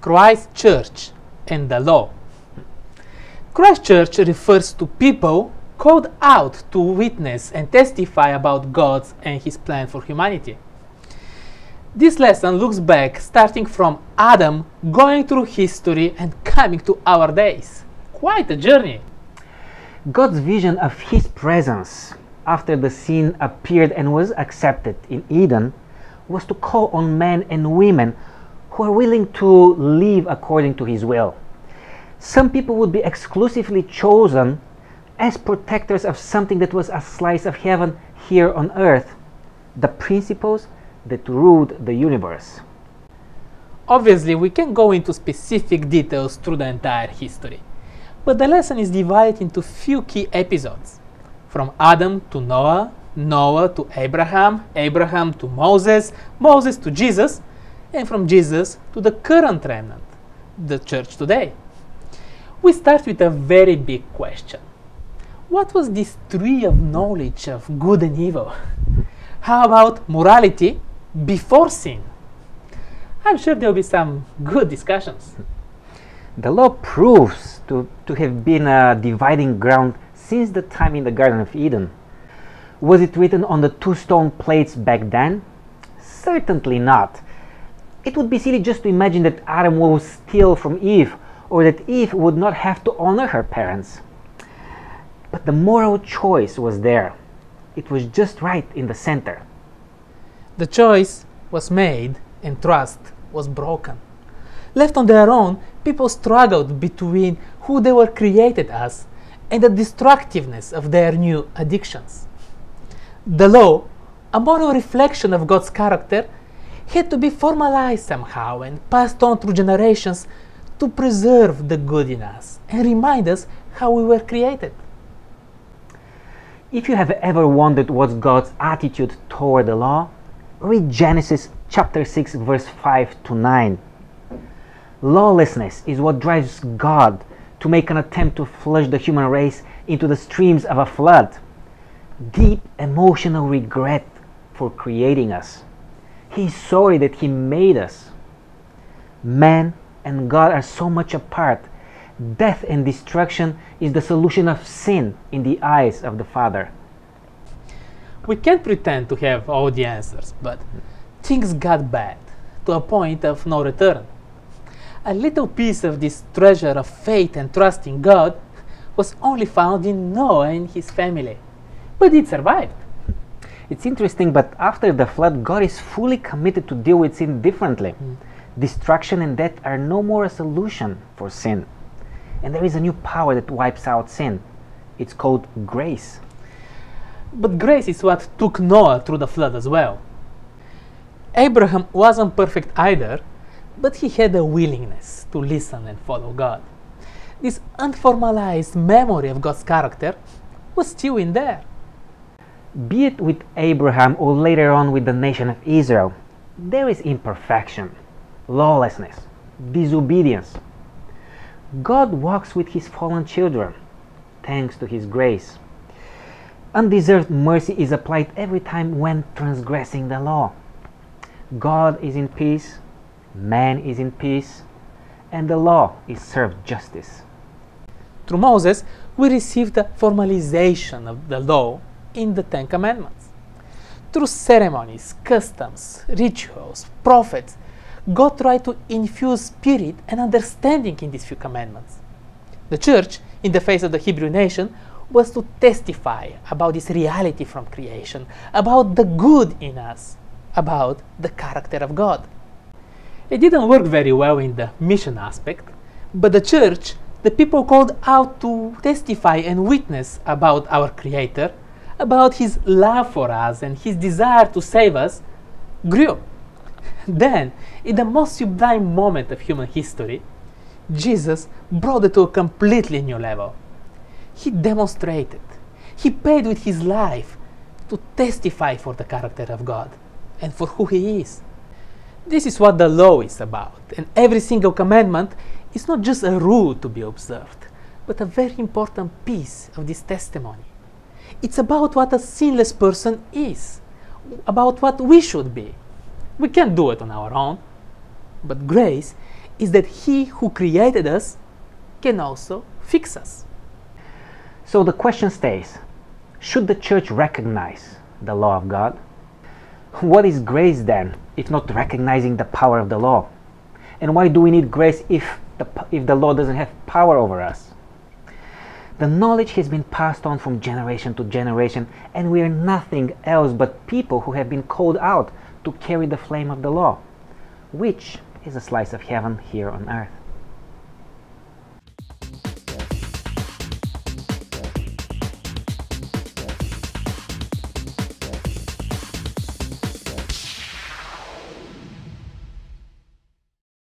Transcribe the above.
Christ's church and the law. Christ's church refers to people called out to witness and testify about God and His plan for humanity. This lesson looks back, starting from Adam, going through history and coming to our days. Quite a journey. God's vision of His presence after the sin appeared and was accepted in Eden was to call on men and women who are willing to live according to His will. Some people would be exclusively chosen as protectors of something that was a slice of heaven here on earth, the principles that ruled the universe. Obviously, we can go into specific details through the entire history, but the lesson is divided into few key episodes. From Adam to Noah, Noah to Abraham, Abraham to Moses, Moses to Jesus, and from Jesus to the current remnant, the church today. We start with a very big question. What was this tree of knowledge of good and evil? How about morality before sin? I'm sure there will be some good discussions. The law proves to have been a dividing ground since the time in the Garden of Eden. Was it written on the 2 stone plates back then? Certainly not. It would be silly just to imagine that Adam would steal from Eve, or that Eve would not have to honor her parents. But the moral choice was there. It was just right in the center. The choice was made and trust was broken. Left on their own, people struggled between who they were created as and the destructiveness of their new addictions. The law, a moral reflection of God's character, had to be formalized somehow and passed on through generations to preserve the good in us and remind us how we were created. If you have ever wondered what's God's attitude toward the law, read Genesis chapter 6 verse 5 to 9. Lawlessness is what drives God to make an attempt to flush the human race into the streams of a flood. Deep emotional regret for creating us. He is sorry that He made us. Man and God are so much apart. Death and destruction is the solution of sin in the eyes of the Father. We can't pretend to have all the answers, but things got bad to a point of no return. A little piece of this treasure of faith and trust in God was only found in Noah and his family, but it survived. It's interesting, but after the flood, God is fully committed to deal with sin differently. Destruction and death are no more a solution for sin. And there is a new power that wipes out sin. It's called grace. But grace is what took Noah through the flood as well. Abraham wasn't perfect either, but he had a willingness to listen and follow God. This unformalized memory of God's character was still in there. Be it with Abraham or later on with the nation of Israel, there is imperfection, lawlessness, disobedience. God walks with His fallen children, thanks to His grace. Undeserved mercy is applied every time when transgressing the law. God is in peace, man is in peace, and the law is served justice. Through Moses, we received the formalization of the law in the 10 Commandments. Through ceremonies, customs, rituals, prophets, God tried to infuse spirit and understanding in these few commandments. The church, in the face of the Hebrew nation, was to testify about this reality from creation, about the good in us, about the character of God. It didn't work very well in the mission aspect, but the church, the people called out to testify and witness about our Creator, about His love for us and His desire to save us, grew. Then, in the most sublime moment of human history, Jesus brought it to a completely new level. He demonstrated, He paid with His life to testify for the character of God and for who He is. This is what the law is about, and every single commandment is not just a rule to be observed, but a very important piece of this testimony. It's about what a sinless person is, about what we should be. We can't do it on our own, but grace is that He who created us can also fix us. So the question stays, should the church recognize the law of God? What is grace then, if not recognizing the power of the law? And why do we need grace if the law doesn't have power over us? The knowledge has been passed on from generation to generation, and we are nothing else but people who have been called out to carry the flame of the law, which is a slice of heaven here on earth.